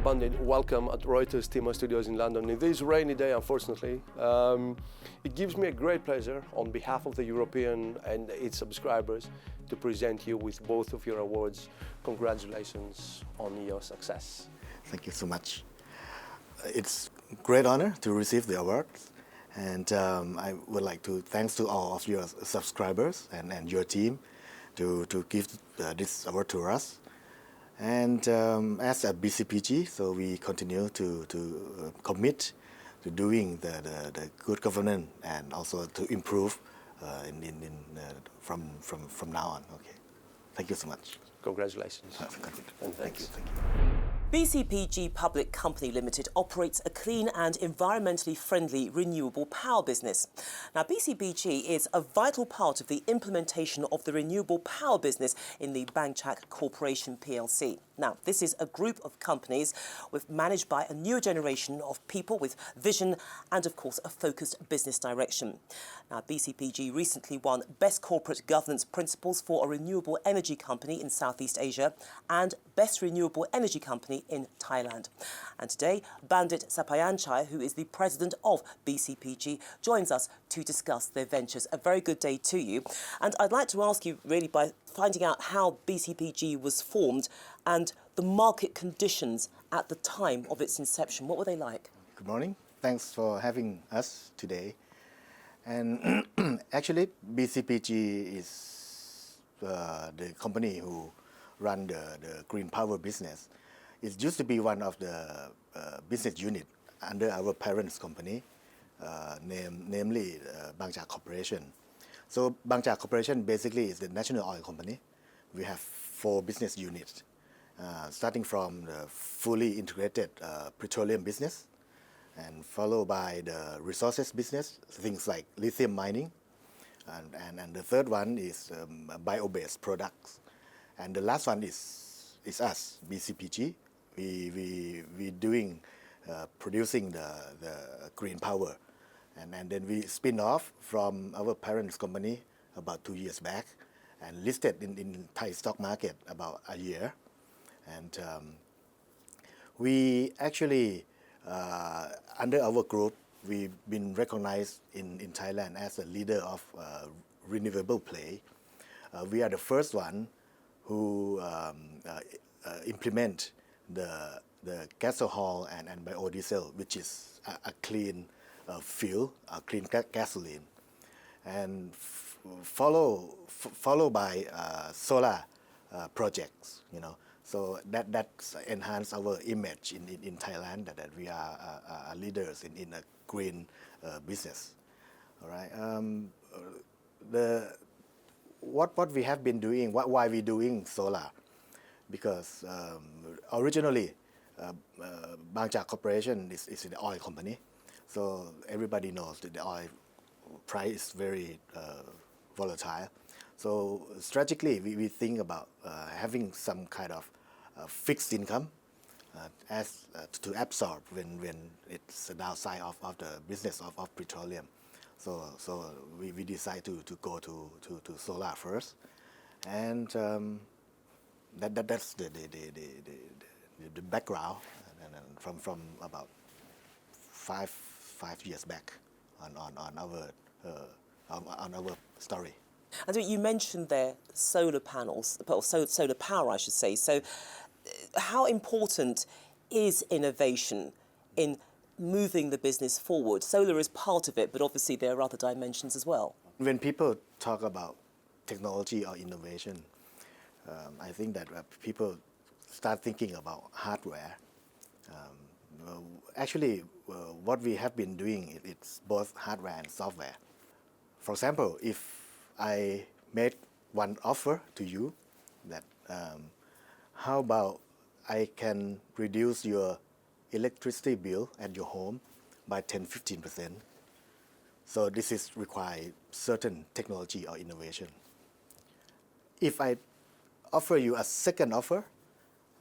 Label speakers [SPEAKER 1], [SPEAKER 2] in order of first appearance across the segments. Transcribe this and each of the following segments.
[SPEAKER 1] Bundit, welcome at Reuters Timor Studios in London. In this rainy day, unfortunately, it gives me a great pleasure on behalf of the European and its subscribers to present you with both of your awards. Congratulations on your success.
[SPEAKER 2] Thank you so much. It's a great honor to receive the awards, and I would like to thanks to all of your subscribers and your team to give this award to us. And as a BCPG, so we continue to commit to doing the good governance and also to improve from now on. Okay, thank you so much.
[SPEAKER 1] Congratulations.
[SPEAKER 2] And thank you.
[SPEAKER 3] BCPG Public Company Limited operates a clean and environmentally friendly renewable power business. Now, BCPG is a vital part of the implementation of the renewable power business in the Bangchak Corporation Plc. Now, this is a group of companies managed by a newer generation of people with vision and, of course, a focused business direction. Now, BCPG recently won Best Corporate Governance Principles for a Renewable Energy Company in Southeast Asia and Best Renewable Energy Company in Thailand. And today, Bundit Sapianchai, who is the president of BCPG, joins us to discuss their ventures. A very good day to you. And I'd like to ask you really by finding out how BCPG was formed and the market conditions at the time of its inception. What were they like?
[SPEAKER 2] Good morning. Thanks for having us today. And actually, BCPG is the company who run the green power business. It used to be one of the business unit under our parents' company, namely Bangchak Corporation. So Bangchak Corporation basically is the national oil company. We have 4 business units, starting from the fully integrated petroleum business, and followed by the resources business, things like lithium mining, and the third one is bio-based products, and the last one is us, BCPG. We doing producing the green power, and then we spin off from our parents' company about 2 years back, and listed in Thai stock market about a year, and we actually under our group we've been recognized in Thailand as a leader of renewable play. We are the first one who implement the gasohol and biodiesel, which is a clean fuel, a clean gasoline, and follow by solar projects. So that's enhanced our image in Thailand that we are leaders in a green business. All right. What we have been doing, why we doing solar? Because originally Bangchak Corporation is an oil company, so everybody knows that the oil price is very volatile. So strategically, we think about having some kind of fixed income to absorb when it's a downside of the business of petroleum. So we decide to go to solar first, and that's the background, and from about five years back on our story.
[SPEAKER 3] And so you mentioned there solar panels, or solar power, I should say. So how important is innovation in moving the business forward? Solar is part of it, but obviously there are other dimensions as well.
[SPEAKER 2] When people talk about technology or innovation, I think that people start thinking about hardware. Actually, what we have been doing, it's both hardware and software. For example, if I made one offer to you that how about I can reduce your electricity bill at your home by 10-15%. So this is require certain technology or innovation. If I offer you a second offer,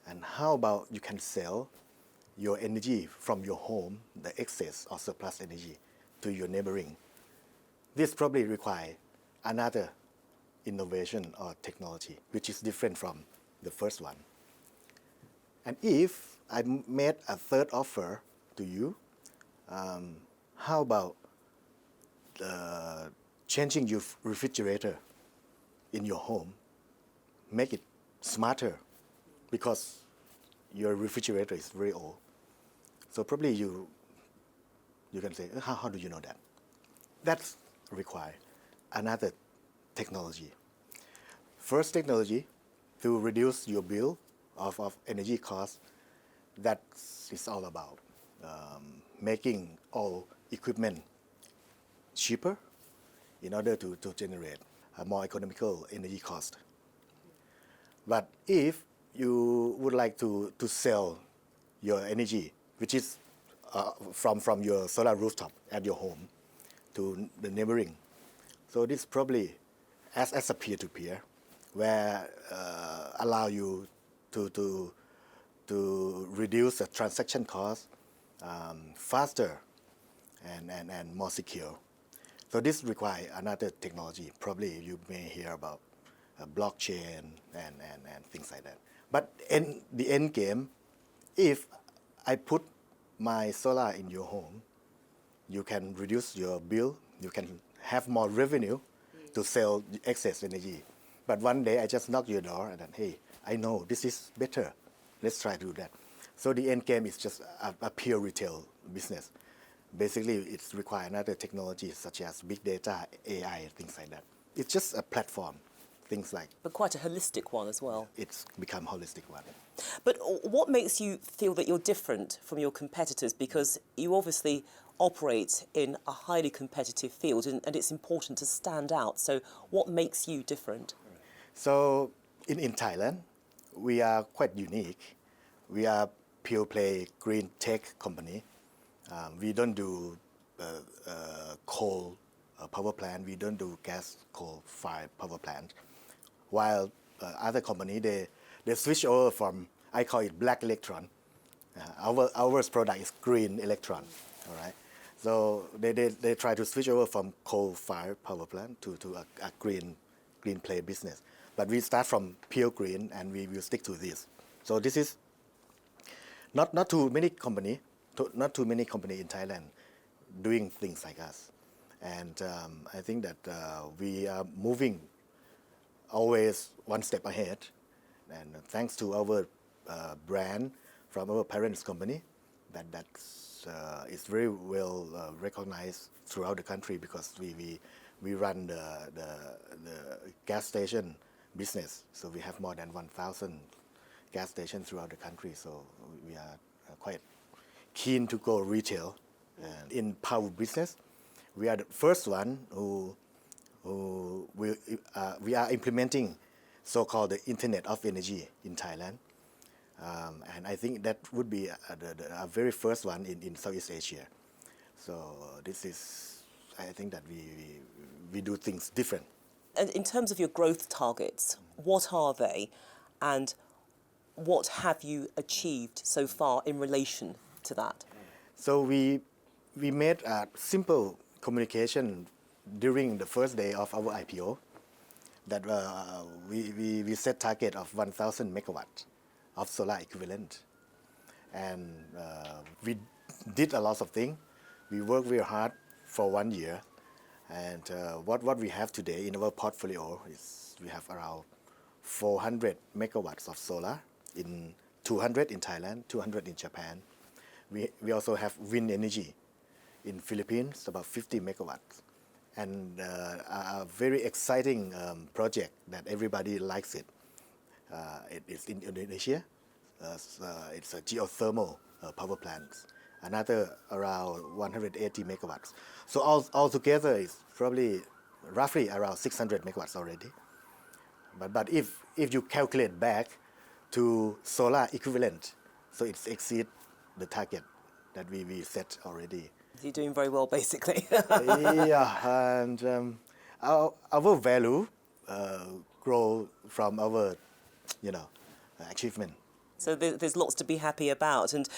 [SPEAKER 2] and how about you can sell your energy from your home, the excess or surplus energy, to your neighboring. This probably require another innovation or technology, which is different from the first one. And if I made a third offer to you. How about changing your refrigerator in your home, make it smarter, because your refrigerator is very old. So probably you can say, how do you know that? That's require another technology. First technology to reduce your bill of energy costs, that is all about making all equipment cheaper in order to generate a more economical energy cost. But if you would like to sell your energy, which is from your solar rooftop at your home to the neighboring, so this probably as a peer-to-peer, where allow you to reduce the transaction cost faster and more secure. So this requires another technology. Probably you may hear about blockchain and things like that. But in the end game, if I put my solar in your home, you can reduce your bill, you can have more revenue to sell the excess energy. But one day I just knock your door and then, hey, I know this is better. Let's try to do that. So the end game is just a pure retail business. Basically, it's require another technology such as big data, AI, and things like that. It's just a platform, things like.
[SPEAKER 3] But quite a holistic one as well.
[SPEAKER 2] It's become holistic one.
[SPEAKER 3] But what makes you feel that you're different from your competitors? Because you obviously operate in a highly competitive field, and it's important to stand out. So what makes you different?
[SPEAKER 2] So in Thailand, we are quite unique. We are pure play green tech company. We don't do coal power plant. We don't do gas coal-fired power plant. While other company, they switch over from, I call it black electron. Our product is green electron. All right. So they try to switch over from coal-fired power plant to a green play business. But we start from pure green, and we will stick to this. So this is not too many company in Thailand doing things like us. And I think that we are moving always one step ahead. And thanks to our brand from our parents' company, that is very well recognized throughout the country, because we run the gas station business. So we have more than 1,000 gas stations throughout the country. So we are quite keen to go retail. And in power business, we are the first one who we are implementing so-called the Internet of Energy in Thailand. And I think that would be a very first one in Southeast Asia. So this is, I think that we do things different.
[SPEAKER 3] And in terms of your growth targets, what are they, and what have you achieved so far in relation to that?
[SPEAKER 2] So we made a simple communication during the first day of our IPO, that we set target of 1,000 megawatts of solar equivalent. And we did a lot of things. We worked very hard for 1 year. And what we have today in our portfolio is we have around 400 megawatts of solar, in 200 in Thailand, 200 in Japan. We also have wind energy in Philippines, about 50 megawatts. And a very exciting project that everybody likes it. It is in Indonesia. It's a geothermal power plant. Another around 180 megawatts. So all together it's probably roughly around 600 megawatts already. But if you calculate back to solar equivalent, so it exceeds the target that we set already.
[SPEAKER 3] You're doing very well, basically.
[SPEAKER 2] Yeah, and our value grow from our, achievement.
[SPEAKER 3] So there's lots to be happy about, and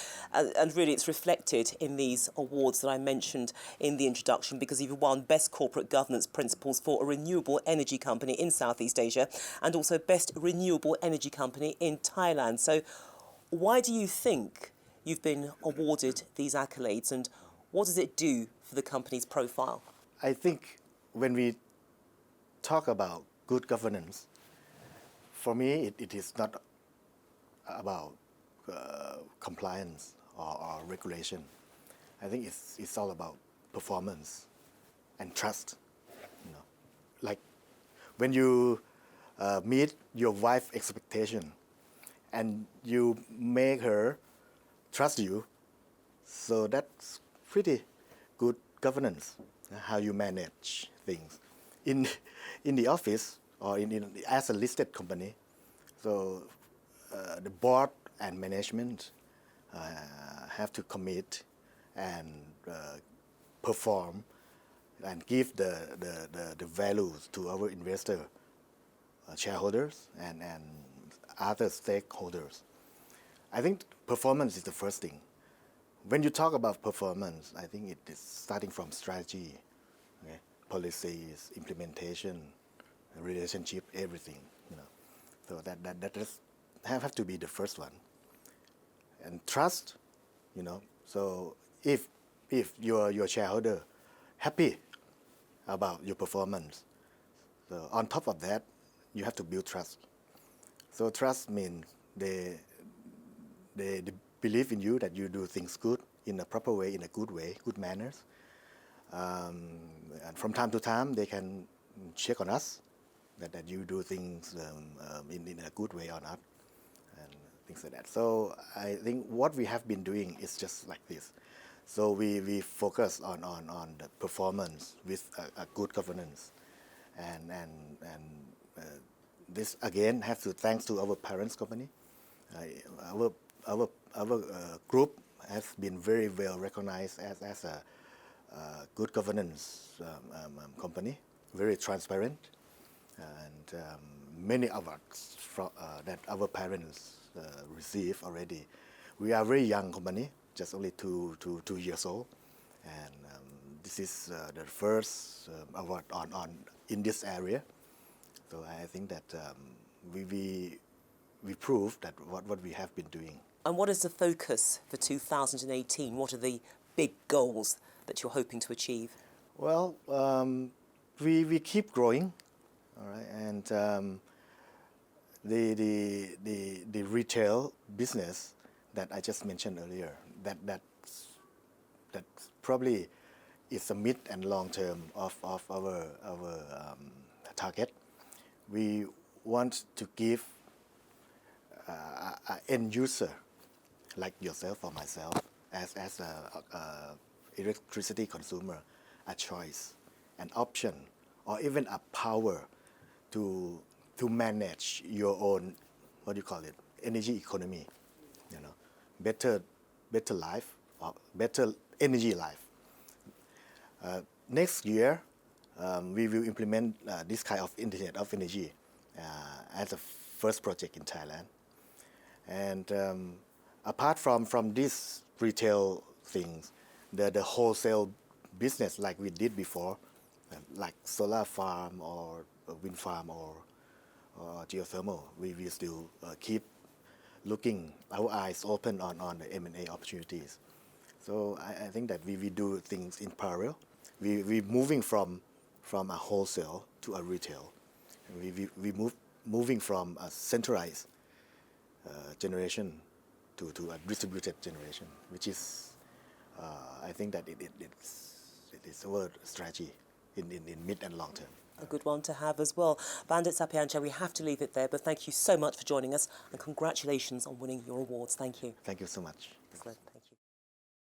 [SPEAKER 3] really it's reflected in these awards that I mentioned in the introduction, because you've won Best Corporate Governance Principles for a Renewable Energy Company in Southeast Asia, and also Best Renewable Energy Company in Thailand. So Why do you think you've been awarded these accolades, and what does it do for the company's profile?
[SPEAKER 2] I think when we talk about good governance, for me, it is not about compliance or regulation. I think it's all about performance and trust. You know, like when you meet your wife's expectation and you make her trust you, so that's pretty good governance. How you manage things in the office or as a listed company. So the board and management have to commit and perform and give the values to our investor, shareholders, and other stakeholders. I think performance is the first thing. When you talk about performance, I think it is starting from strategy, okay? Policies, implementation, relationship, everything. You know, so that is, have to be the first one. And trust, you know. So if your shareholder happy about your performance, so on top of that, you have to build trust. So trust means they believe in you that you do things good in a proper way, in a good way, good manners. And from time to time, they can check on us that you do things in a good way or not, and things like that. So I think what we have been doing is just like this. So we focus on the performance with a good governance, and this again has to thanks to our parents company. Our group has been very well recognized as a good governance company, very transparent, and many awards that our parents receive already. We are a very young company, just only two years old, and this is the first award on in this area. So I think that we proved that what we have been doing.
[SPEAKER 3] And what is the focus for 2018? What are the big goals that you're hoping to achieve?
[SPEAKER 2] Well, we keep growing, all right, and the retail business that I just mentioned earlier, that probably is a mid and long term of our target. We want to give an end user like yourself or myself as a electricity consumer a choice, an option, or even a power to manage your own, what do you call it, energy economy, you know, better life or better energy life. Next year, we will implement this kind of Internet of Energy as a first project in Thailand. And apart from these retail things, the wholesale business like we did before, like solar farm or wind farm or geothermal, we still keep looking our eyes open on the M&A opportunities. So I think that we do things in parallel. We moving from a wholesale to a retail. We moving from a centralized generation to a distributed generation, which is I think that it is our strategy in mid and long term.
[SPEAKER 3] A good one to have as well. Bundit Sapianchai, we have to leave it there, but thank you so much for joining us, and congratulations on winning your awards. Thank you.
[SPEAKER 2] Thank you so much.
[SPEAKER 3] Excellent.